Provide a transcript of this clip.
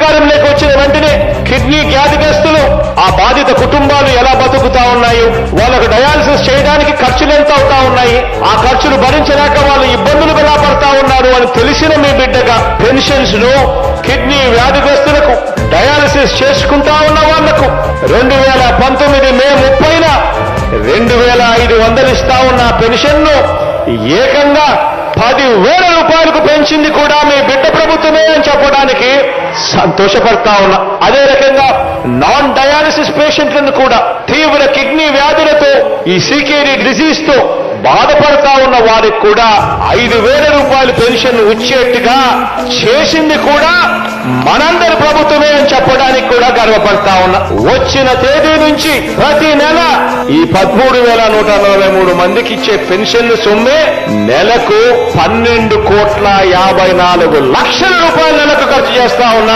అధికారంలోకి వచ్చిన వెంటనే కిడ్నీ వ్యాధిగ్రస్తులు ఆ బాధిత కుటుంబాలు ఎలా బతుకుతా ఉన్నాయో, వాళ్ళకు డయాలసిస్ చేయడానికి ఖర్చులు ఎంత అవుతా ఉన్నాయి, ఆ ఖర్చులు భరించలేక వాళ్ళు ఇబ్బందులు ఎలా పడతా ఉన్నారు అని తెలిసిన మీ బిడ్డగా పెన్షన్స్ ను కిడ్నీ వ్యాధిగ్రస్తులకు డయాలసిస్ చేసుకుంటా ఉన్న వాళ్లకు 2019 మే 30న 2,500 ఇస్తా ఉన్న పెన్షన్ ను ఏకంగా 10,000 రూపాయలకు పెంచింది కూడా మీ బిడ్డ ప్రభుత్వమే అని చెప్పడానికి సంతోషపడతా ఉన్నా. అదే రకంగా నాన్ డయాలసిస్ పేషెంట్లను కూడా తీవ్ర కిడ్నీ వ్యాధులతో ఈ సీకేడీ డిజీజ్ తో బాధపడతా ఉన్న వారికి కూడా 5,000 రూపాయల పెన్షన్ వచ్చేట్టుగా చేసింది కూడా మనందరి ప్రభుత్వమే అని చెప్పడానికి కూడా గర్వపడతా ఉన్నా. వచ్చిన తేదీ నుంచి ప్రతి నెల ఈ 13,143 మందికి ఇచ్చే పెన్షన్లు సొమ్మే నెలకు 12,54,00,000 రూపాయల నెలకు ఖర్చు చేస్తా ఉన్నా.